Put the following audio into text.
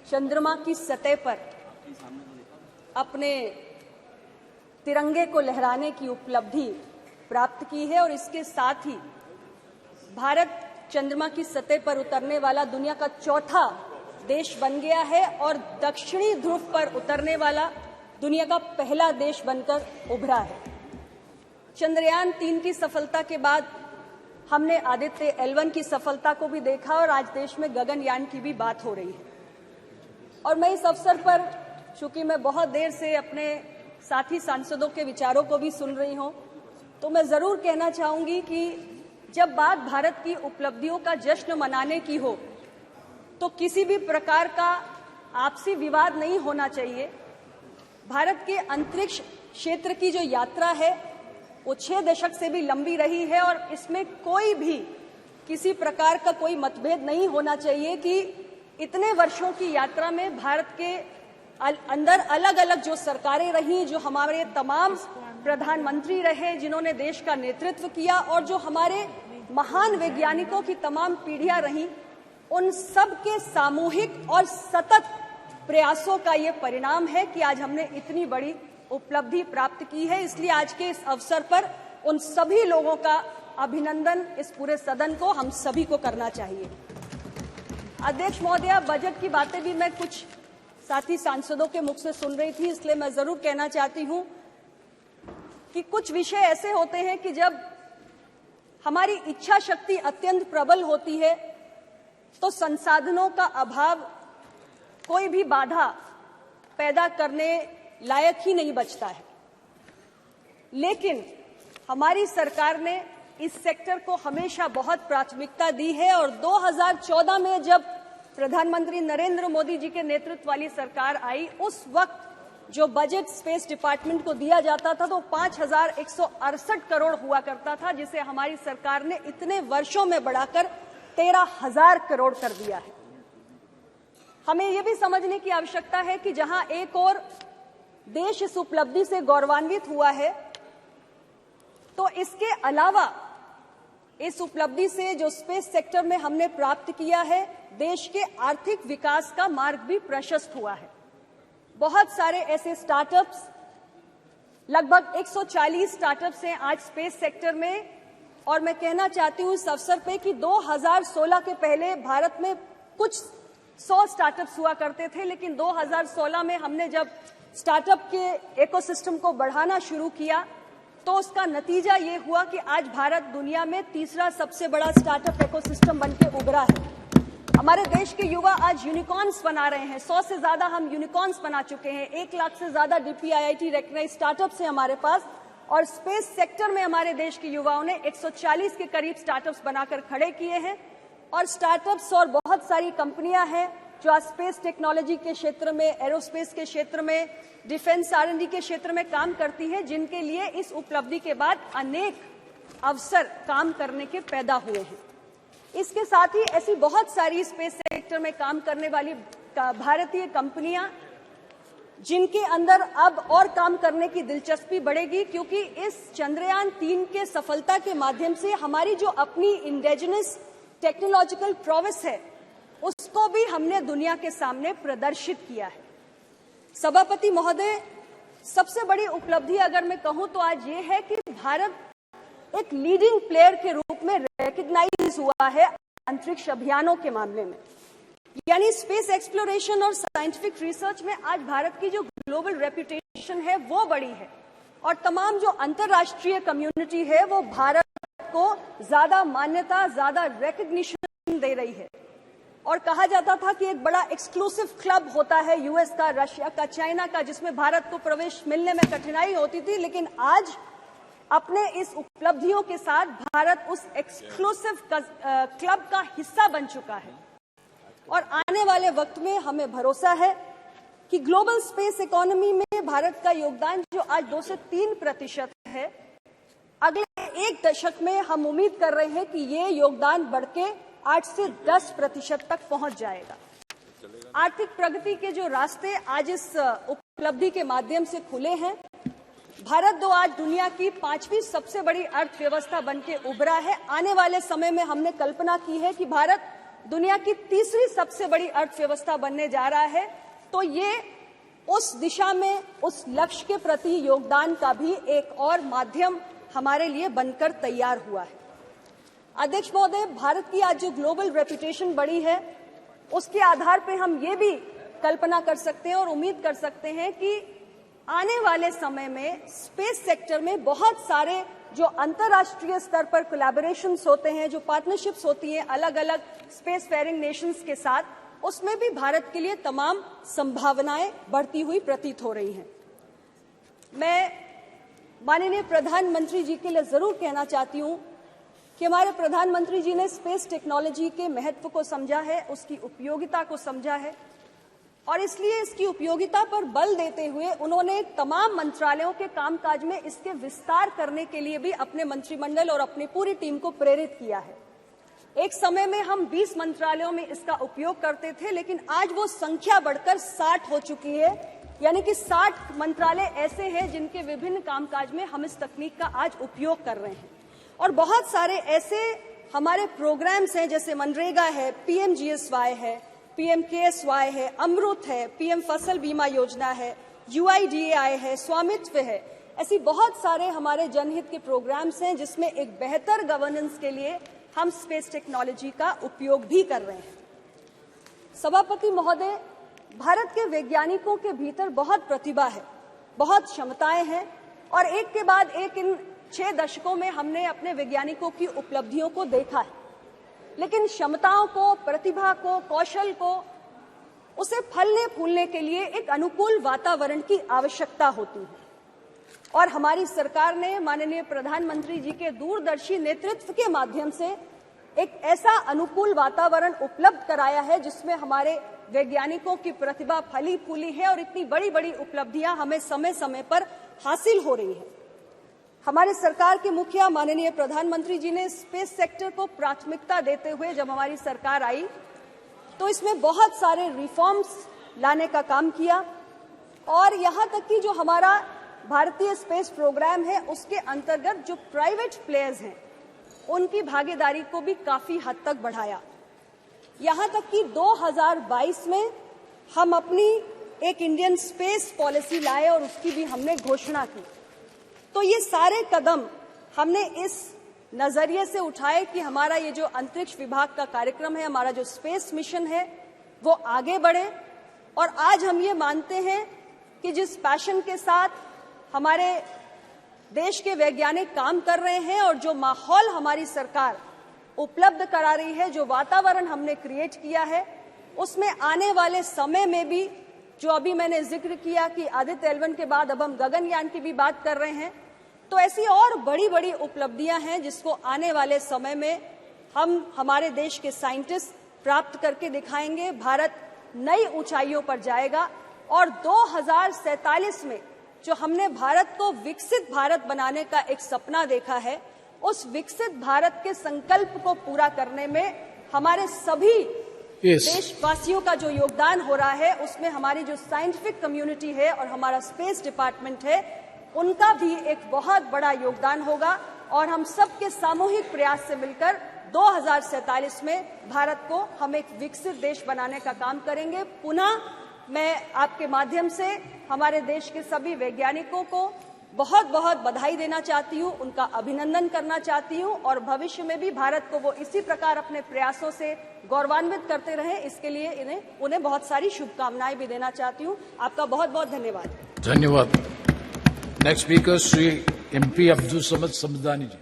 चंद्रमा की सतह पर अपने तिरंगे को लहराने की उपलब्धि प्राप्त की है और इसके साथ ही भारत चंद्रमा की सतह पर उतरने वाला दुनिया का चौथा देश बन गया है और दक्षिणी ध्रुव पर उतरने वाला दुनिया का पहला देश बनकर उभरा है। चंद्रयान 3 की सफलता के बाद हमने आदित्य L1 की सफलता को भी देखा और आज देश में गगनयान की भी बात हो रही है। और मैं इस अवसर पर, चूंकि मैं बहुत देर से अपने साथी सांसदों के विचारों को भी सुन रही हूं, तो मैं जरूर कहना चाहूंगी कि जब बात भारत की उपलब्धियों का जश्न मनाने की हो तो किसी भी प्रकार का आपसी विवाद नहीं होना चाहिए। भारत के अंतरिक्ष क्षेत्र की जो यात्रा है वो 6 दशक से भी लंबी रही है और इसमें कोई भी किसी प्रकार का कोई मतभेद नहीं होना चाहिए कि इतने वर्षों की यात्रा में भारत के अंदर अलग अलग जो सरकारें रही, जो हमारे तमाम प्रधानमंत्री रहे जिन्होंने देश का नेतृत्व किया और जो हमारे महान वैज्ञानिकों की तमाम पीढ़ियां रहीं, उन सब के सामूहिक और सतत प्रयासों का ये परिणाम है कि आज हमने इतनी बड़ी उपलब्धि प्राप्त की है। इसलिए आज के इस अवसर पर उन सभी लोगों का अभिनंदन इस पूरे सदन को, हम सभी को करना चाहिए। अध्यक्ष महोदया, बजट की बातें भी मैं कुछ साथी सांसदों के मुख से सुन रही थी, इसलिए मैं जरूर कहना चाहती हूं कि कुछ विषय ऐसे होते हैं कि जब हमारी इच्छा शक्ति अत्यंत प्रबल होती है तो संसाधनों का अभाव कोई भी बाधा पैदा करने लायक ही नहीं बचता है। लेकिन हमारी सरकार ने इस सेक्टर को हमेशा बहुत प्राथमिकता दी है और 2014 में जब प्रधानमंत्री नरेंद्र मोदी जी के नेतृत्व वाली सरकार आई, उस वक्त जो बजट स्पेस डिपार्टमेंट को दिया जाता था तो 5,168 करोड़ हुआ करता था, जिसे हमारी सरकार ने इतने वर्षों में बढ़ाकर 13,000 करोड़ कर दिया है। हमें यह भी समझने की आवश्यकता है कि जहां एक और देश इस उपलब्धि से गौरवान्वित हुआ है, तो इसके अलावा इस उपलब्धि से जो स्पेस सेक्टर में हमने प्राप्त किया है, देश के आर्थिक विकास का मार्ग भी प्रशस्त हुआ है। बहुत सारे ऐसे स्टार्टअप्स, लगभग 140 स्टार्टअप्स हैं आज स्पेस सेक्टर में, और मैं कहना चाहती हूं इस अवसर पे कि 2016 के पहले भारत में कुछ 100 स्टार्टअप्स हुआ करते थे, लेकिन 2016 में हमने जब स्टार्टअप के इकोसिस्टम को बढ़ाना शुरू किया तो उसका नतीजा ये हुआ कि आज भारत दुनिया में तीसरा सबसे बड़ा स्टार्टअप इकोसिस्टम बनके उभरा है। हमारे देश के युवा आज यूनिकॉर्न्स बना रहे हैं, 100 से ज्यादा हम यूनिकॉर्न्स बना चुके हैं, 1 लाख से ज्यादा DPIIT रेकग्नाइज्ड स्टार्टअप्स हैं हमारे पास, और स्पेस सेक्टर में हमारे देश के युवाओं ने 140 के करीब स्टार्टअप्स बनाकर खड़े किए हैं। और स्टार्टअप्स और बहुत सारी कंपनियां हैं जो आज स्पेस टेक्नोलॉजी के क्षेत्र में, एरोस्पेस के क्षेत्र में, डिफेंस R&D के क्षेत्र में काम करती हैं, जिनके लिए इस उपलब्धि के बाद अनेक अवसर काम करने के पैदा हुए हैं। इसके साथ ही ऐसी बहुत सारी स्पेस सेक्टर में काम करने वाली भारतीय कंपनियां जिनके अंदर अब और काम करने की दिलचस्पी बढ़ेगी, क्योंकि इस चंद्रयान 3 के सफलता के माध्यम से हमारी जो अपनी इंडिजिनस टेक्नोलॉजिकल प्रोवेस है उसको भी हमने दुनिया के सामने प्रदर्शित किया है। सभापति महोदय, सबसे बड़ी उपलब्धि अगर मैं कहूं तो आज ये है कि भारत एक लीडिंग प्लेयर के रूप में रिकॉग्नाइज हुआ है अंतरिक्ष अभियानों के मामले में, यानी स्पेस एक्सप्लोरेशन और साइंटिफिक रिसर्च में आज भारत की जो ग्लोबल रेपुटेशन है वो बड़ी है और तमाम जो अंतर्राष्ट्रीय कम्युनिटी है वो भारत को ज्यादा मान्यता, ज्यादा रिकॉग्निशन दे रही है। और कहा जाता था कि एक बड़ा एक्सक्लूसिव क्लब होता है US का, रशिया का, चाइना का, जिसमें भारत को प्रवेश मिलने में कठिनाई होती थी, लेकिन आज अपने इस उपलब्धियों के साथ भारत उस एक्सक्लूसिव क्लब का हिस्सा बन चुका है। और आने वाले वक्त में हमें भरोसा है कि ग्लोबल स्पेस इकोनॉमी में भारत का योगदान जो आज 2 से 3% है, अगले 1 दशक में हम उम्मीद कर रहे हैं कि ये योगदान बढ़ के 8 से 10% तक पहुंच जाएगा। आर्थिक प्रगति के जो रास्ते आज इस उपलब्धि के माध्यम से खुले हैं, भारत आज दुनिया की 5वीं सबसे बड़ी अर्थव्यवस्था बनके उभरा है। आने वाले समय में हमने कल्पना की है कि भारत दुनिया की तीसरी सबसे बड़ी अर्थव्यवस्था बनने जा रहा है, तो ये उस दिशा में, उस लक्ष्य के प्रति योगदान का भी एक और माध्यम हमारे लिए बनकर तैयार हुआ है। अध्यक्ष महोदय, भारत की आज जो ग्लोबल रेपुटेशन बढ़ी है, उसके आधार पर हम ये भी कल्पना कर सकते हैं और उम्मीद कर सकते हैं कि आने वाले समय में स्पेस सेक्टर में बहुत सारे जो अंतर्राष्ट्रीय स्तर पर कोलैबोरेशंस होते हैं, जो पार्टनरशिप्स होती हैं अलग अलग स्पेस फेयरिंग नेशंस के साथ, उसमें भी भारत के लिए तमाम संभावनाएं बढ़ती हुई प्रतीत हो रही हैं। मैं माननीय प्रधानमंत्री जी के लिए जरूर कहना चाहती हूं कि हमारे प्रधानमंत्री जी ने स्पेस टेक्नोलॉजी के महत्व को समझा है, उसकी उपयोगिता को समझा है, और इसलिए इसकी उपयोगिता पर बल देते हुए उन्होंने तमाम मंत्रालयों के कामकाज में इसके विस्तार करने के लिए भी अपने मंत्रिमंडल और अपनी पूरी टीम को प्रेरित किया है। एक समय में हम 20 मंत्रालयों में इसका उपयोग करते थे, लेकिन आज वो संख्या बढ़कर 60 हो चुकी है, यानी कि 60 मंत्रालय ऐसे हैं जिनके विभिन्न कामकाज में हम इस तकनीक का आज उपयोग कर रहे हैं। और बहुत सारे ऐसे हमारे प्रोग्राम्स हैं, जैसे मनरेगा है, PMGSY है, PMKSY है, अमृत है, PM फसल बीमा योजना है, UIDAI है, स्वामित्व है। ऐसी बहुत सारे हमारे जनहित के प्रोग्राम्स हैं जिसमें एक बेहतर गवर्नेंस के लिए हम स्पेस टेक्नोलॉजी का उपयोग भी कर रहे हैं। सभापति महोदय, भारत के वैज्ञानिकों के भीतर बहुत प्रतिभा है, बहुत क्षमताएं हैं, और एक के बाद एक इन 6 दशकों में हमने अपने वैज्ञानिकों की उपलब्धियों को देखा है। लेकिन क्षमताओं को, प्रतिभा को, कौशल को, उसे फलने फूलने के लिए एक अनुकूल वातावरण की आवश्यकता होती है। और हमारी सरकार ने माननीय प्रधानमंत्री जी के दूरदर्शी नेतृत्व के माध्यम से एक ऐसा अनुकूल वातावरण उपलब्ध कराया है जिसमें हमारे वैज्ञानिकों की प्रतिभा फली फूली है और इतनी बड़ी बड़ी उपलब्धियां हमें समय समय पर हासिल हो रही हैं। हमारी सरकार के मुखिया माननीय प्रधानमंत्री जी ने स्पेस सेक्टर को प्राथमिकता देते हुए जब हमारी सरकार आई तो इसमें बहुत सारे रिफॉर्म्स लाने का काम किया, और यहां तक कि जो हमारा भारतीय स्पेस प्रोग्राम है उसके अंतर्गत जो प्राइवेट प्लेयर्स हैं उनकी भागीदारी को भी काफी हद तक बढ़ाया। यहां तक कि 2022 में हम अपनी एक इंडियन स्पेस पॉलिसी लाए और उसकी भी हमने घोषणा की। तो ये सारे कदम हमने इस नजरिए से उठाए कि हमारा ये जो अंतरिक्ष विभाग का कार्यक्रम है, हमारा जो स्पेस मिशन है, वो आगे बढ़े। और आज हम ये मानते हैं कि जिस पैशन के साथ हमारे देश के वैज्ञानिक काम कर रहे हैं और जो माहौल हमारी सरकार उपलब्ध करा रही है, जो वातावरण हमने क्रिएट किया है, उसमें आने वाले समय में भी, जो अभी मैंने जिक्र किया कि आदित्य L1 के बाद अब हम गगनयान की भी बात कर रहे हैं, तो ऐसी और बड़ी बड़ी उपलब्धियां हैं जिसको आने वाले समय में हम हमारे देश के साइंटिस्ट प्राप्त करके दिखाएंगे। भारत नई ऊंचाइयों पर जाएगा और 2047 में जो हमने भारत को विकसित भारत बनाने का एक सपना देखा है, उस विकसित भारत के संकल्प को पूरा करने में हमारे सभी देशवासियों का जो योगदान हो रहा है, उसमें हमारी जो साइंटिफिक कम्युनिटी है और हमारा स्पेस डिपार्टमेंट है, उनका भी एक बहुत बड़ा योगदान होगा। और हम सबके सामूहिक प्रयास से मिलकर 2047 में भारत को हम एक विकसित देश बनाने का काम करेंगे। पुनः मैं आपके माध्यम से हमारे देश के सभी वैज्ञानिकों को बहुत बहुत बधाई देना चाहती हूँ, उनका अभिनंदन करना चाहती हूँ, और भविष्य में भी भारत को वो इसी प्रकार अपने प्रयासों से गौरवान्वित करते रहें, इसके लिए उन्हें बहुत सारी शुभकामनाएं भी देना चाहती हूँ। आपका बहुत बहुत धन्यवाद। धन्यवाद। Next speaker Shri MP Abdul Samad Samadani जी।